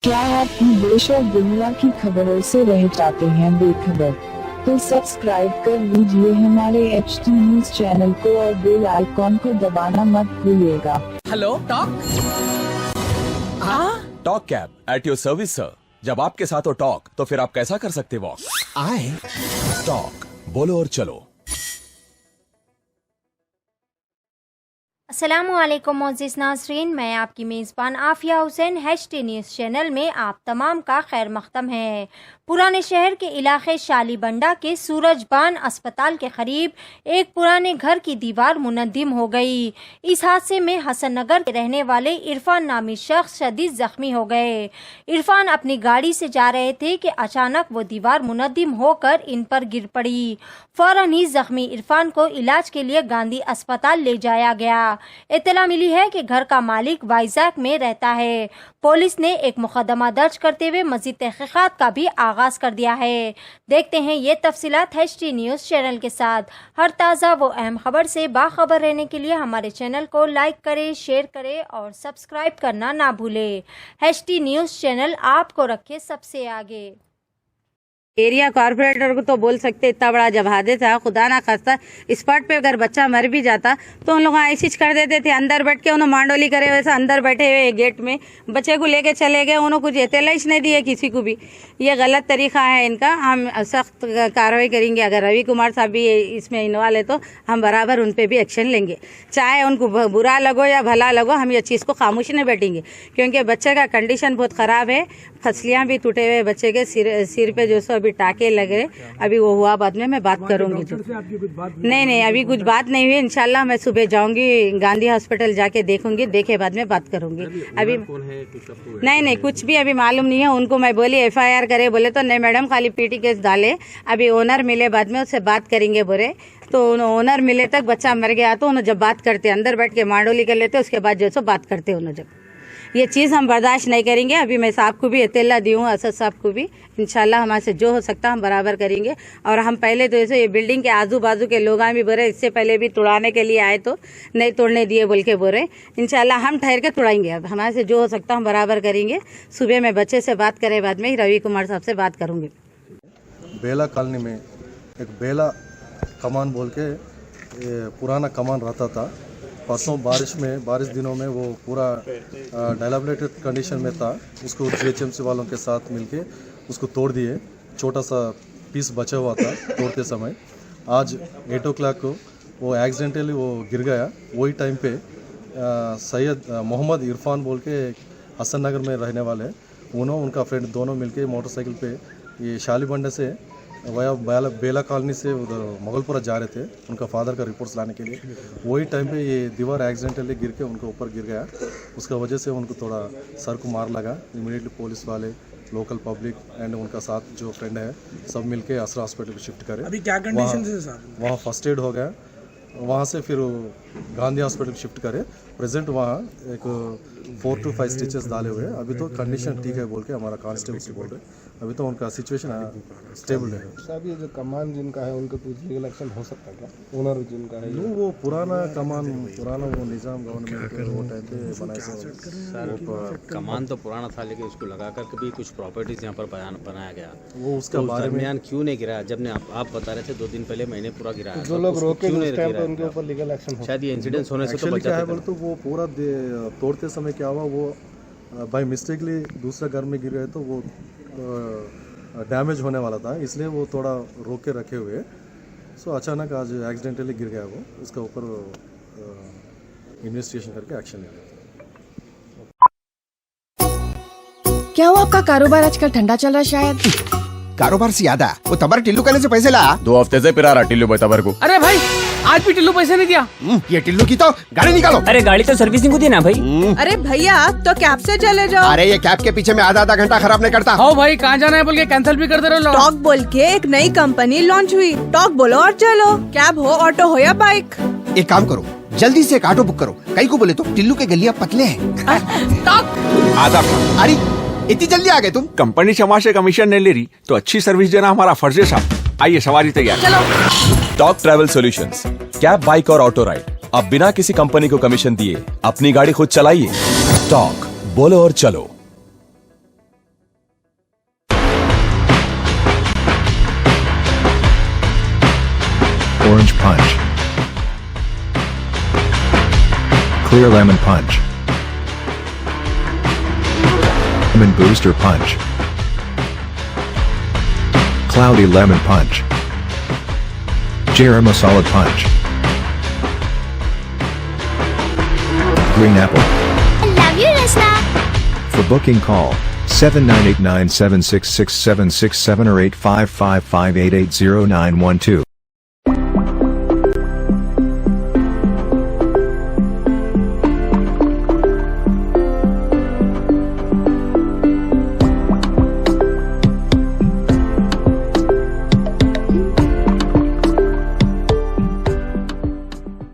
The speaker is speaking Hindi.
क्या आप देश और दुनिया की खबरों से रह जाते हैं बेखबर? तो सब्सक्राइब कर लीजिए हमारे HT न्यूज चैनल को और बेल आइकॉन को दबाना मत भूलिएगा। Hello talk. Talk cab at your service sir. जब आपके साथ हो टॉक तो फिर आप कैसा कर सकते वॉक? आए टॉक बोलो और चलो। अस्सलामुअलैकुम मोअज़्ज़िज़ नाज़रीन, मैं आपकी मेज़बान Afiya Hussain HT news channel में आप तमाम का खैर मख्तम है। पुराने शहर के इलाके शालीबंडा के सूरजबान अस्पताल के करीब एक पुराने घर की दीवार मुनद्दिम हो गई। इस हादसे में हसन नगर के रहने वाले इरफान नामी शख्स शदीद जख्मी हो गए। इरफान अपनी गाड़ी से जा रहे थे कि अचानक वो दीवार मुनद्दिम होकर इन पर गिर पड़ी। फौरन ही जख्मी इरफान को इलाज के लिए गांधी अस्पताल ले जाया गया। इत्तला मिली है कि घर का मालिक वाइजाक में रहता है। पुलिस ने एक मुकदमा दर्ज करते हुए मजीद तहकीकात का भी आगाज कर दिया है। देखते हैं ये तफसीलात HT न्यूज़ चैनल के साथ। हर ताज़ा व अहम खबर से बाखबर रहने के लिए हमारे चैनल को लाइक करें, शेयर करें और सब्सक्राइब करना ना भूलें। HT न्यूज़ चैनल आपको रखे सबसे आगे। एरिया कॉर्पोरेटर को तो बोल सकते इतना बड़ा जब हादसा था, खुदा ना खास्ता स्पॉट पे अगर बच्चा मर भी जाता तो उन लोग ऐसी कर देते थे, अंदर बैठ के उन्होंने मांडोली करे वैसा अंदर बैठे हुए गेट में बच्चे को लेके चले गए। उन्होंने कुछ इतलाइश नहीं दिए किसी को भी। ये गलत तरीका है इनका। हम सख्त कार्रवाई करेंगे। अगर रवि कुमार साहब भी इसमें इन्वॉल्व है तो हम बराबर उन पर भी एक्शन लेंगे। चाहे उनको बुरा लगो या भला लगो, हम ये चीज़ को खामोश नहीं बैठेंगे, क्योंकि बच्चे का कंडीशन बहुत ख़राब है। फसलियाँ भी टूटे हुए बच्चे के सिर पे जो सो अभी टाके लगे। अभी वो हुआ, बाद में मैं बात करूंगी। जो नहीं अभी कुछ बात नहीं हुई। इंशाल्लाह मैं सुबह जाऊंगी गांधी हॉस्पिटल जाके देखूंगी, देखे बाद में बात करूंगी। अभी नहीं कुछ भी अभी मालूम नहीं है उनको। मैं बोली FIR करे, बोले तो नहीं मैडम खाली PT केस डाले। अभी ओनर मिले बाद में उससे बात करेंगे बोले। तो ओनर मिले तक बच्चा मर गया तो उन्होंने जब बात करते अंदर बैठ के मांडोली कर लेते, उसके बाद जो सो बात करते उन्होंने। जब ये चीज़ हम बर्दाश्त नहीं करेंगे। अभी मैं साहब को भी इत्तला दी हूँ, असद साहब को भी। इंशाल्लाह हमारे से जो हो सकता हम बराबर करेंगे। और हम पहले तो ऐसे ये बिल्डिंग के आजू बाजू के लोग भी बोले, इससे पहले भी तोड़ाने के लिए आए तो नहीं तोड़ने दिए बोल के बोले। इंशाल्लाह हम ठहर के तोड़ाएंगे। अब हमारे से जो हो सकता हम बराबर करेंगे। सुबह मैं बच्चे से बात करे, बाद में ही रवि कुमार साहब से बात करूँगी। बेला कॉलोनी में एक बेला कमान बोल के पुराना कमान रहता था। परसों बारिश दिनों में वो पूरा डायलाबलेटेड कंडीशन में था। उसको GHMC वालों के साथ मिलके उसको तोड़ दिए। छोटा सा पीस बचा हुआ था तोड़ते समय। आज 8 o'clock को वो एक्सीडेंटली वो गिर गया। वही टाइम पे सैयद मोहम्मद इरफान बोल के हसन नगर में रहने वाले, उनका फ्रेंड दोनों मिलके मोटरसाइकिल पे ये शालीबंडे से वया बेला कॉलोनी से उधर मुगलपुरा जा रहे थे उनका फादर का रिपोर्ट्स लाने के लिए। वही टाइम पे ये दीवार एक्सीडेंटली गिर के उनके ऊपर गिर गया। उसका वजह से उनको थोड़ा सर को मार लगा। इमीडिएटली पुलिस वाले, लोकल पब्लिक एंड उनका साथ जो फ्रेंड है सब मिलके असरा हॉस्पिटल शिफ्ट करे। अभी क्या कंडीशन है सर? वहाँ फर्स्ट एड हो गया। वहाँ से फिर गांधी हॉस्पिटल शिफ्ट करे। प्रेजेंट वहाँ एक 4 to 5 स्टिचेस डाले हुए। अभी तो कंडीशन ठीक है बोल के हमारा कांस्टेबल से बोल रहे। अभी तो उनका सिचुएशन स्टेबल है। साहब ये जो कमान जिनका है उनके कुछ लीगल एक्शन हो सकता है क्या? ओनर जिनका है वो पुराना कमान, पुराना वो निज़ाम गवर्नमेंट के वो टाइम पे बनाया सर। कमान तो पुराना था, लेकिन उसको लगा कर भी कुछ प्रॉपर्टीज यहाँ पर बनाया गया। वो उसका बारे में क्यों नहीं गिराया? जब ने आप बता रहे थे 2 दिन पहले मैंने पूरा गिराया। जो लोग रोके उस टाइम पे उनके ऊपर लीगल एक्शन हो। शायद ये इंसिडेंट होने से तो क्या है बोले तो वो पूरा तोड़ते समय क्या हुआ, वो बाय मिस्टेकली दूसरा घर में गिर गए तो वो डैमेज होने वाला था, इसलिए वो थोड़ा रोक के रखे हुए। सो अचानक आज एक्सीडेंटली गिर गया वो। उसका ऊपर इन्वेस्टिगेशन करके एक्शन लेंगे। क्या हुआ आपका कारोबार आजकल ठंडा चल रहा है शायद? कारोबार से याद आया, वो तबर टिल्लू कहने से पैसे ला। 2 हफ्ते से पिरा रहा टिल्लू तबर को। अरे भाई आज भी टिल्लू पैसे नहीं दिया। ये टिल्लू की तो गाड़ी निकालो। अरे गाड़ी तो सर्विसिंग होती है ना भाई। अरे भैया तो कैब से चले जाओ। अरे ये कैब के पीछे में आधा घंटा खराब नहीं करता। हो भाई कहाँ जाना है बोल के कैंसिल भी कर दे रहे हो। टॉक बोल के एक नई कंपनी लॉन्च हुई। टॉक बोलो और चलो। कैब हो, ऑटो हो या बाइक। एक काम करो, जल्दी से एक ऑटो बुक करो। कहीं को बोले तो टिल्लू के गलियां पतले हैं। आदाब। अरे इतनी जल्दी आ गए तुम? कंपनी क्षमा से कमीशन नहीं ले रही तो अच्छी सर्विस देना हमारा फर्ज है साहब। आइए सवारी तैयार। चलो। Talk travel solutions, cab, bike और ऑटो राइड। अब बिना किसी कंपनी को कमीशन दिए अपनी गाड़ी खुद चलाइए। टॉक बोलो और चलो। Clear Lemon Punch. Lemon Booster Punch. Cloudy Lemon Punch. Jerema Solid Punch. Green Apple. Love you, Rasna. For booking call 7989766767 or 8555880912.